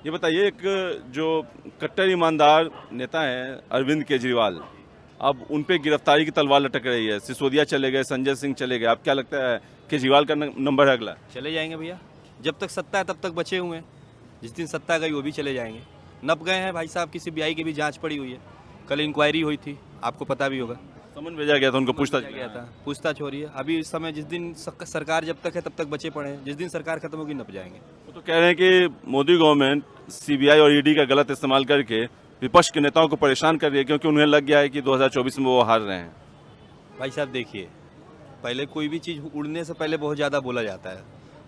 ये बताइए, एक जो कट्टर ईमानदार नेता हैं अरविंद केजरीवाल, अब उन पे गिरफ्तारी की तलवार लटक रही है। सिसोदिया चले गए, संजय सिंह चले गए। अब क्या लगता है केजरीवाल का नंबर है अगला? चले जाएंगे भैया। जब तक सत्ता है तब तक बचे हुए हैं। जिस दिन सत्ता गई वो भी चले जाएंगे। नप गए हैं भाई साहब की सीबीआई की भी जांच पड़ी हुई है। कल इंक्वायरी हुई थी, आपको पता भी होगा। समन भेजा गया था उनको, पूछताछ गया था, पूछताछ हो रही है अभी। इस समय जिस दिन सरकार जब तक है तब तक बचे पड़े हैं। जिस दिन सरकार खत्म होगी नप जाएंगे। वो तो कह रहे हैं कि मोदी गवर्नमेंट सीबीआई और ईडी का गलत इस्तेमाल करके विपक्ष के नेताओं को परेशान कर रही है, क्योंकि उन्हें लग गया है कि 2024 में वो हार रहे हैं। भाई साहब देखिए, पहले कोई भी चीज़ उड़ने से पहले बहुत ज़्यादा बोला जाता है।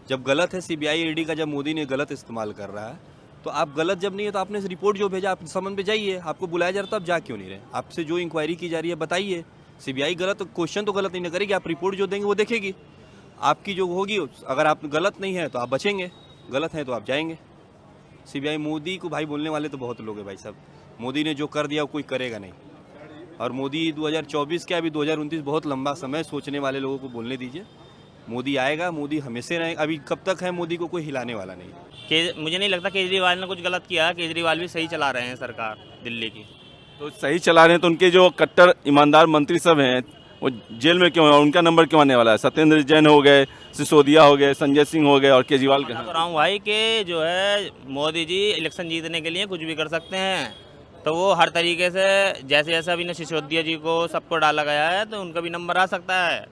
जब गलत है सीबीआई ईडी का, जब मोदी ने गलत इस्तेमाल कर रहा है, तो आप गलत जब नहीं है तो आपने रिपोर्ट जो भेजा आप समन पे जाइए। आपको बुलाया जा रहा तो आप जा क्यों नहीं रहे? आपसे जो इंक्वायरी की जा रही है बताइए। सीबीआई गलत क्वेश्चन तो गलत नहीं करेगी, आप रिपोर्ट जो देंगे वो देखेगी। आपकी जो होगी, अगर आप गलत नहीं है तो आप बचेंगे, गलत है तो आप जाएंगे। सीबीआई मोदी को भाई बोलने वाले तो बहुत लोग हैं भाई साहब। मोदी ने जो कर दिया वो कोई करेगा नहीं। और मोदी 2024 क्या, अभी 2029 बहुत लंबा समय, सोचने वाले लोगों को बोलने दीजिए। मोदी आएगा, मोदी हमेशा रहेगा। अभी कब तक है मोदी को कोई हिलाने वाला नहीं। मुझे नहीं लगता केजरीवाल ने कुछ गलत किया। केजरीवाल भी सही चला रहे हैं सरकार दिल्ली की। तो सही चला रहे हैं तो उनके जो कट्टर ईमानदार मंत्री सब हैं वो जेल में क्यों है? उनका नंबर क्यों आने वाला है? सत्येंद्र जैन हो गए, सिसोदिया हो गए, संजय सिंह हो गए, और केजरीवाल बता तो रहा हूँ भाई कि जो है मोदी जी इलेक्शन जीतने के लिए कुछ भी कर सकते हैं। तो वो हर तरीके से, जैसे जैसे अभी ने सिसोदिया जी को सबको डाला गया है, तो उनका भी नंबर आ सकता है।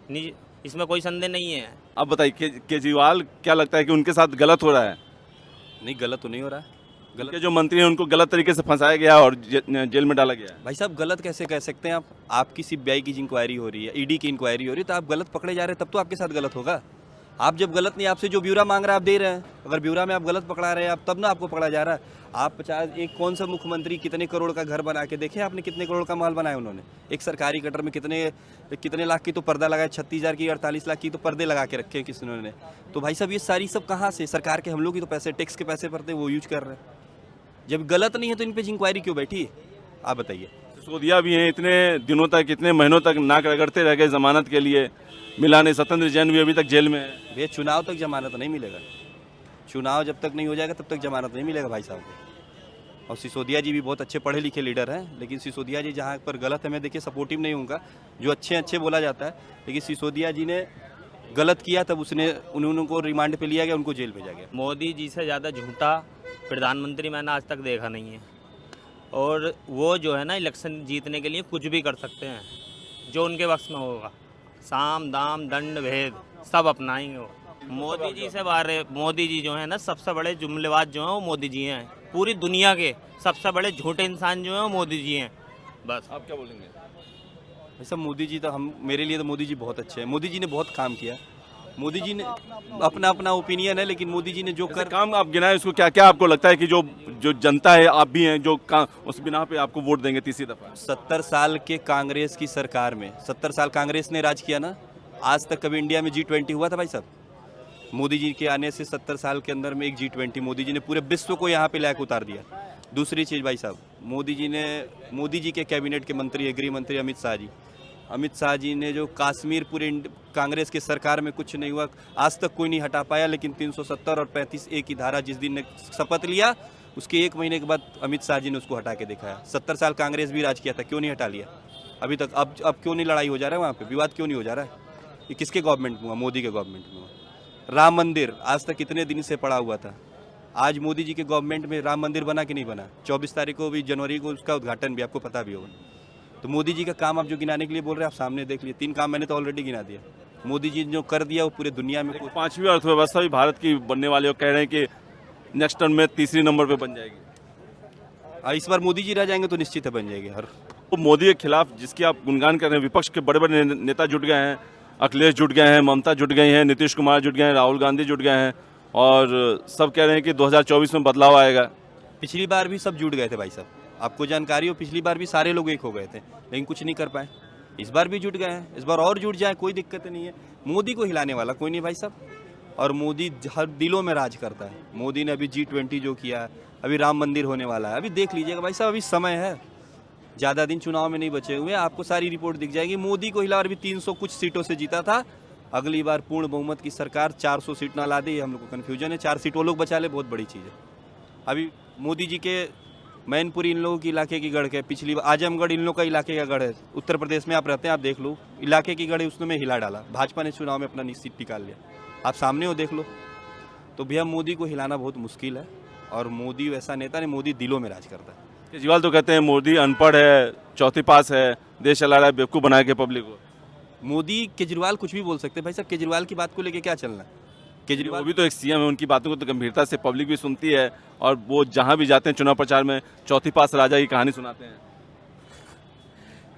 इसमें कोई संदेह नहीं है। अब बताइए, केजरीवाल क्या लगता है कि उनके साथ गलत हो रहा है? नहीं, गलत तो नहीं हो रहा है। उनके जो मंत्री हैं उनको गलत तरीके से फंसाया गया और जेल में डाला गया है। भाई साहब गलत कैसे कह सकते हैं आप? आपकी सीबीआई की इंक्वायरी हो रही है, ईडी की इंक्वायरी हो रही है, तो आप गलत पकड़े जा रहे हैं, तब तो आपके साथ गलत होगा। आप जब गलत नहीं, आपसे जो ब्यौरा मांग रहा है आप दे रहे हैं। अगर ब्यौरा में आप गलत पकड़ा रहे हैं आप, तब ना आपको पकड़ा जा रहा है। आप 50 एक कौन सा मुख्यमंत्री कितने करोड़ का घर बना के देखे आपने? कितने करोड़ का महल बनाया उन्होंने? एक सरकारी कटर में कितने लाख की तो पर्दा लगाया, 36,000 की, 48 लाख की तो पर्दे लगा के रखे हैं किसी ने। तो भाई साहब ये सारी सब कहाँ से? सरकार के, हम लोग ही तो पैसे, टैक्स के पैसे भरते हैं, वो यूज कर रहे हैं। जब गलत नहीं है तो इन पे इंक्वायरी क्यों बैठी? आप बताइए। सिसोदिया भी हैं, इतने दिनों तक, इतने महीनों तक नाक रगड़ते रह गए जमानत के लिए, मिला नहीं। सत्येंद्र जैन भी अभी तक जेल में है। भैया चुनाव तक जमानत नहीं मिलेगा। चुनाव जब तक नहीं हो जाएगा तब तक जमानत नहीं मिलेगा भाई साहब को। और सिसोदिया जी भी बहुत अच्छे पढ़े लिखे लीडर हैं, लेकिन सिसोदिया जी जहाँ पर गलत है, मैं देखिए सपोर्टिव नहीं हूँगा। जो अच्छे बोला जाता है, लेकिन सिसोदिया जी ने गलत किया तब उनको रिमांड पे लिया गया, उनको जेल भेजा गया। मोदी जी से ज़्यादा झूठा प्रधानमंत्री मैंने आज तक देखा नहीं है। और वो जो है ना, इलेक्शन जीतने के लिए कुछ भी कर सकते हैं जो उनके वक्त में होगा। साम दाम दंड भेद सब अपनाएंगे वो। मोदी जी से बारे, मोदी जी जो है ना, सबसे बड़े जुमलेबाज जो हैं वो मोदी जी हैं। पूरी दुनिया के सबसे बड़े झूठे इंसान जो हैं वो मोदी जी हैं। बस। आप क्या बोलेंगे? वैसे मोदी जी तो मेरे लिए तो मोदी जी बहुत अच्छे हैं। मोदी जी ने बहुत काम किया। मोदी जी ने अपना ओपिनियन है, लेकिन मोदी जी ने जो कर काम आप गिनाए उसको, क्या क्या आपको लगता है कि जो जनता है, आप भी हैं, जो उस बिना पे आपको वोट देंगे तीसरी दफा? 70 साल के कांग्रेस की सरकार में, 70 साल कांग्रेस ने राज किया ना। आज तक कभी इंडिया में G20 हुआ था भाई साहब? मोदी जी के आने से 70 साल के अंदर में एक G20, मोदी जी ने पूरे विश्व को यहाँ पे लायक उतार दिया। दूसरी चीज़ भाई साहब, मोदी जी के कैबिनेट के मंत्री है, गृह मंत्री अमित शाह जी ने जो कश्मीर, पूरे कांग्रेस के सरकार में कुछ नहीं हुआ, आज तक कोई नहीं हटा पाया। लेकिन 370 और 35A की धारा जिस दिन ने शपथ लिया, उसके 1 महीने के बाद अमित शाह जी ने उसको हटा के दिखाया। 70 साल कांग्रेस भी राज किया था, क्यों नहीं हटा लिया अभी तक? अब क्यों नहीं लड़ाई हो जा रहा है वहाँ पे? विवाद क्यों नहीं हो जा रहा है? ये किसके गवर्नमेंट में हुआ? मोदी के गवर्नमेंट में हुआ। राम मंदिर आज तक कितने दिन से पड़ा हुआ था, आज मोदी जी के गवर्नमेंट में राम मंदिर बना कि नहीं बना? 24 तारीख को भी, जनवरी को उसका उद्घाटन भी, आपको पता भी होगा। तो मोदी जी का काम आप जो गिनाने के लिए बोल रहे हैं, आप सामने देख लिए। 3 काम मैंने तो ऑलरेडी गिना दिया। मोदी जी ने जो कर दिया वो पूरे दुनिया में। 5वीं अर्थव्यवस्था भी भारत की बनने वाली है, कह रहे हैं कि नेक्स्ट टर्म में तीसरी नंबर पे बन जाएगी। इस बार मोदी जी रह जाएंगे तो निश्चित है बन जाएगी। तो मोदी के खिलाफ जिसकी आप गुणगान कर रहे हैं, विपक्ष के बड़े बड़े नेता जुट गए हैं। अखिलेश जुट गए हैं, ममता जुट गई हैं, नीतीश कुमार जुट गए हैं, राहुल गांधी जुट गए हैं, और सब कह रहे हैं कि 2024 में बदलाव आएगा। पिछली बार भी सब जुट गए थे भाई साहब, आपको जानकारी हो। पिछली बार भी सारे लोग एक हो गए थे, लेकिन कुछ नहीं कर पाए। इस बार भी जुट गए हैं, इस बार और जुट जाए, कोई दिक्कत नहीं है। मोदी को हिलाने वाला कोई नहीं भाई साहब। और मोदी हर दिलों में राज करता है। मोदी ने अभी G20 जो किया, अभी राम मंदिर होने वाला है, अभी देख लीजिएगा भाई साहब। अभी समय है, ज़्यादा दिन चुनाव में नहीं बचे हुए, आपको सारी रिपोर्ट दिख जाएगी। मोदी को हिला, अभी 300 कुछ सीटों से जीता था। अगली बार पूर्ण बहुमत की सरकार 400 सीट ना ला दे, ये हम लोग को कन्फ्यूजन है। 4 सीट वो लोग बचा ले, बहुत बड़ी चीज़ है। अभी मोदी जी के मैनपुरी इन लोगों के इलाके की गढ़ है, पिछली बार आजमगढ़ इन लोगों का इलाके का गढ़ है, उत्तर प्रदेश में आप रहते हैं, आप देख लो इलाके की गढ़ है, उसमें हिला डाला। भाजपा ने चुनाव में अपना सीट निकाल लिया, आप सामने हो देख लो। तो भैया मोदी को हिलाना बहुत मुश्किल है, और मोदी वैसा नेता नहीं, मोदी दिलों में राज करता है। केजरीवाल तो कहते हैं मोदी अनपढ़ है, चौथी पास है, देश चला रहा है, बेवकूफ़ बना के पब्लिक को। मोदी केजरीवाल कुछ भी बोल सकते हैं भाई साहब, केजरीवाल की बात को लेके क्या चलना है? वो केजरीवाल भी तो एक सीएम है, उनकी बातों को तो गंभीरता से पब्लिक भी सुनती है, और वो जहाँ भी जाते हैं चुनाव प्रचार में चौथी पास राजा की कहानी सुनाते हैं।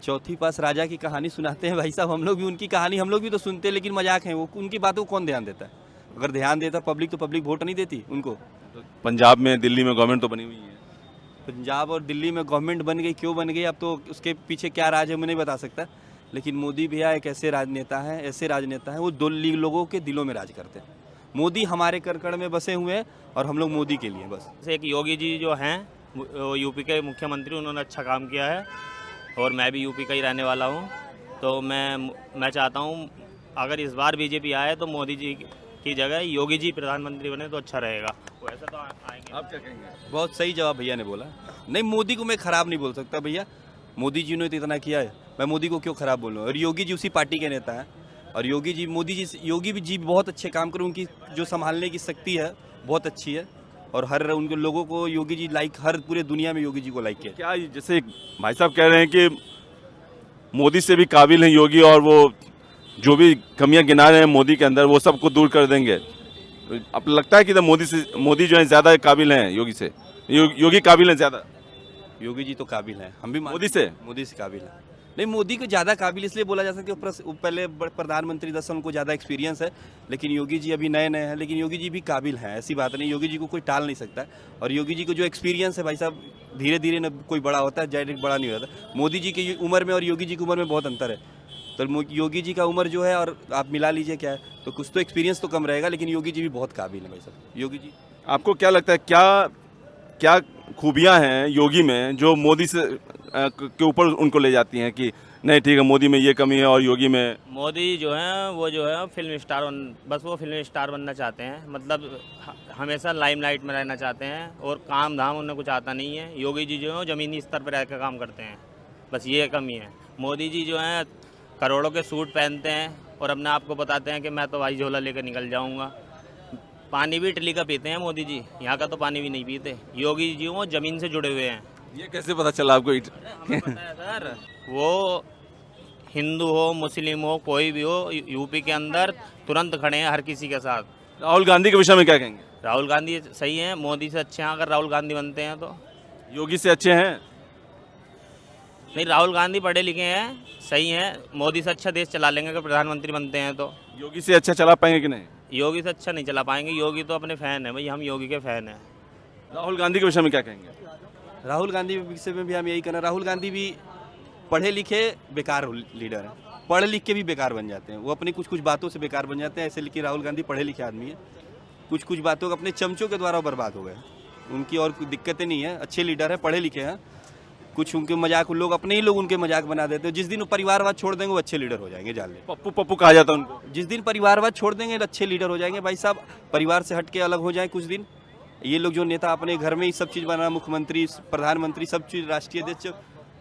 चौथी पास राजा की कहानी सुनाते हैं भाई साहब, हम लोग भी उनकी कहानी हम लोग भी तो सुनते हैं, लेकिन मजाक है वो, उनकी बातों को कौन ध्यान देता है? अगर ध्यान देता पब्लिक तो पब्लिक वोट नहीं देती उनको। पंजाब में, दिल्ली में गवर्नमेंट तो बनी हुई है। पंजाब और दिल्ली में गवर्नमेंट बन गई, क्यों बन गई अब तो उसके पीछे क्या राज है मैं नहीं बता सकता, लेकिन मोदी भैया एक ऐसे राजनेता हैं, ऐसे राजनेता हैं, वो दो लोगों के दिलों में राज करते हैं। मोदी हमारे करकड़ में बसे हुए हैं और हम लोग मोदी के लिए बस। जैसे एक योगी जी जो हैं वो यूपी के मुख्यमंत्री, उन्होंने अच्छा काम किया है, और मैं भी यूपी का ही रहने वाला हूँ। तो मैं चाहता हूँ अगर इस बार बीजेपी आए तो मोदी जी की जगह योगी जी प्रधानमंत्री बने तो अच्छा रहेगा। वैसे तो आएंगे। आप क्या कहेंगे? बहुत सही जवाब भैया ने बोला। नहीं, मोदी को मैं खराब नहीं बोल सकता भैया, मोदी जी ने तो इतना किया है, मैं मोदी को क्यों खराब बोलूँ? और योगी जी उसी पार्टी के नेता हैं, और योगी जी बहुत अच्छे काम करें, उनकी जो संभालने की शक्ति है बहुत अच्छी है, और हर उनके लोगों को योगी जी लाइक, हर पूरे दुनिया में योगी जी को लाइक किया। क्या जैसे भाई साहब कह रहे हैं कि मोदी से भी काबिल हैं योगी, और वो जो भी कमियां गिना रहे हैं मोदी के अंदर वो सबको दूर कर देंगे। अब लगता है कि मोदी जो है ज़्यादा काबिल हैं योगी से, योगी काबिल हैं ज़्यादा? योगी जी तो काबिल हैं, हम भी मोदी से काबिल हैं। नहीं, मोदी को ज़्यादा काबिल इसलिए बोला जा सकता है कि पहले प्रधानमंत्री 10 उनको ज़्यादा एक्सपीरियंस है, लेकिन योगी जी अभी नए हैं, लेकिन योगी जी भी काबिल हैं, ऐसी बात नहीं, योगी जी को कोई टाल नहीं सकता। और योगी जी को जो एक्सपीरियंस है भाई साहब, धीरे धीरे न कोई बड़ा होता है, डायरेक्ट बड़ा नहीं होता। मोदी जी की उम्र में और योगी जी की उम्र में बहुत अंतर है, तो योगी जी का उम्र जो है और आप मिला लीजिए क्या है, तो कुछ तो एक्सपीरियंस तो कम रहेगा, लेकिन योगी जी भी बहुत काबिल है भाई साहब। योगी जी, आपको क्या लगता है क्या खूबियां हैं योगी में जो मोदी से के ऊपर उनको ले जाती हैं कि नहीं ठीक है मोदी में ये कमी है और योगी में? मोदी जो है वो जो है फिल्म स्टार बस वो फिल्म स्टार बनना चाहते हैं, मतलब हमेशा लाइमलाइट में रहना चाहते हैं, और काम धाम उन्हें कुछ आता नहीं है। योगी जी जो है ज़मीनी स्तर पर रह कर काम करते हैं, बस ये कमी है। मोदी जी जो है करोड़ों के सूट पहनते हैं और अपने आप को बताते हैं कि मैं तो भाई झोला लेकर निकल जाऊंगा। पानी भी इटली का पीते हैं मोदी जी, यहाँ का तो पानी भी नहीं पीते। योगी जी वो ज़मीन से जुड़े हुए हैं। ये कैसे पता चला आपको? हमें पता है सर, वो हिंदू हो मुस्लिम हो कोई भी हो, यूपी के अंदर तुरंत खड़े हैं हर किसी के साथ। राहुल गांधी के विषय में क्या कहेंगे? राहुल गांधी सही हैं, मोदी से अच्छे हैं अगर राहुल गांधी बनते हैं तो। योगी से अच्छे हैं? नहीं, राहुल गांधी पढ़े लिखे हैं, सही हैं, मोदी से अच्छा देश चला लेंगे अगर प्रधानमंत्री बनते हैं तो। योगी से अच्छा चला पाएंगे कि नहीं? योगी से अच्छा नहीं चला पाएंगे, योगी तो अपने फ़ैन है भाई, हम योगी के फ़ैन हैं। राहुल गांधी के विषय में क्या कहेंगे? राहुल गांधी के विषय में भी हम यही कहना, राहुल गांधी भी पढ़े लिखे बेकार लीडर हैं, पढ़ लिख के भी बेकार बन जाते हैं, वो अपनी कुछ बातों से बेकार बन जाते हैं, ऐसे लेकिन राहुल गांधी पढ़े लिखे आदमी है, कुछ बातों को अपने चमचों के द्वारा बर्बाद हो गए। उनकी और कोई दिक्कतें नहीं है, अच्छे लीडर है, पढ़े लिखे हैं, कुछ उनके मजाक लोग अपने ही लोग उनके मजाक बना देते हैं। जिस दिन वो परिवारवाद छोड़ देंगे वो अच्छे लीडर हो जाएंगे, जान ले। पप्पू पप्पू कहा जाता है उनको। जिस दिन परिवारवाद छोड़ देंगे अच्छे लीडर हो जाएंगे भाई साहब, परिवार से हट के अलग हो जाए कुछ दिन। ये लोग जो नेता अपने घर में ही सब चीज़ बना, मुख्यमंत्री प्रधानमंत्री सब चीज़, राष्ट्रीय अध्यक्ष,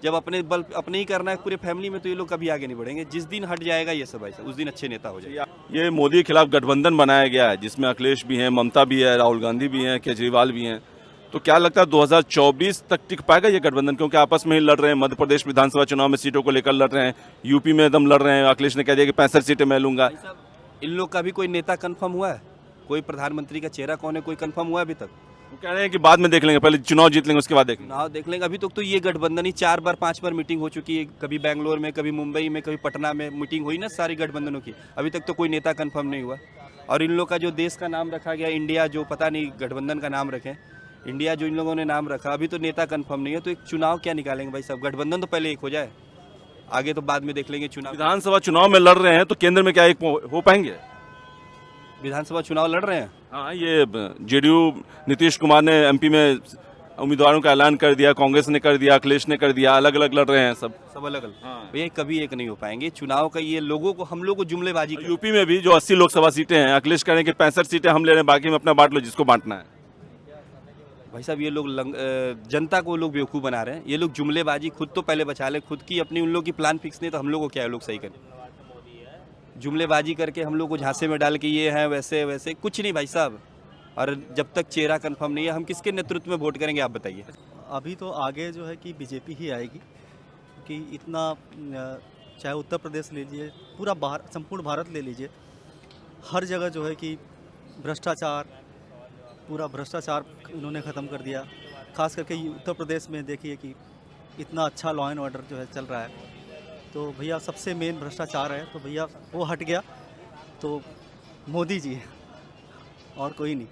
जब अपने ही करना है पूरे फैमिली में, तो ये लोग कभी आगे नहीं बढ़ेंगे। जिस दिन हट जाएगा ये सब भाई साहब, उस दिन अच्छे नेता हो जाएंगे। ये मोदी के खिलाफ गठबंधन बनाया गया है जिसमें अखिलेश भी हैं, ममता भी है, राहुल गांधी भी हैं, केजरीवाल भी हैं, तो क्या लगता है 2024 तक टिक पाएगा ये गठबंधन? क्योंकि आपस में ही लड़ रहे हैं, मध्य प्रदेश विधानसभा चुनाव में सीटों को लेकर लड़ रहे हैं, यूपी में एकदम लड़ रहे हैं, अखिलेश ने कह दिया कि 65 सीटें मैं लूंगा। इन लोग का भी कोई नेता कंफर्म हुआ है? कोई प्रधानमंत्री का चेहरा कौन है, कोई कंफर्म हुआ है अभी तक? वो कह रहे हैं कि बाद में देख लेंगे, पहले चुनाव जीत लेंगे उसके बाद देखेंगे। चुनाव देख लेंगे। अभी तक तो ये गठबंधन ही 4 बार 5 बार मीटिंग हो चुकी है, कभी बेंगलोर में, कभी मुंबई में, कभी पटना में मीटिंग हुई ना सारी गठबंधनों की। अभी तक तो कोई नेता कंफर्म नहीं हुआ। और इन लोग का जो देश का नाम रखा गया इंडिया, जो पता नहीं गठबंधन का नाम रखें, इंडिया जो इन लोगों ने नाम रखा, अभी तो नेता कंफर्म नहीं है, तो एक चुनाव क्या निकालेंगे भाई साहब? गठबंधन तो पहले एक हो जाए, आगे तो बाद में देख लेंगे। चुनाव, विधानसभा चुनाव में लड़ रहे हैं तो केंद्र में क्या एक हो पाएंगे? विधानसभा चुनाव लड़ रहे हैं। हाँ, ये जेडीयू नीतीश कुमार ने एमपी में उम्मीदवारों का ऐलान कर दिया, कांग्रेस ने कर दिया, अखिलेश ने कर दिया, अलग अलग लड़ रहे हैं सब अलग अलग। भैया कभी एक नहीं हो पाएंगे चुनाव का, ये लोगों को, हम लोग को जुमलेबाजी। यूपी में भी जो 80 लोकसभा सीटें हैं, अखिलेश कह रहे हैं कि 65 सीटें हम ले रहे हैं, बाकी में अपना बांट लो जिसको बांटना है। भाई साहब ये लोग जनता को लोग बेवकूफ़ बना रहे हैं। ये लोग जुमलेबाजी खुद तो पहले बचा ले, खुद की अपनी, उन लोग की प्लान फिक्स नहीं तो हम लोग को क्या है, लोग सही करें। जुमलेबाजी करके हम लोग को झांसे में डाल के ये है वैसे वैसे, कुछ नहीं भाई साहब। और जब तक चेहरा कंफर्म नहीं है, हम किसके नेतृत्व में वोट करेंगे आप बताइए। अभी तो आगे जो है कि बीजेपी ही आएगी, कि इतना चाहे उत्तर प्रदेश ले लीजिए, पूरा संपूर्ण भारत ले लीजिए, हर जगह जो है कि भ्रष्टाचार, पूरा भ्रष्टाचार इन्होंने ख़त्म कर दिया। खास करके उत्तर प्रदेश में देखिए कि इतना अच्छा लॉ एंड ऑर्डर जो है चल रहा है। तो भैया सबसे मेन भ्रष्टाचार है, तो भैया वो हट गया तो मोदी जी है और कोई नहीं।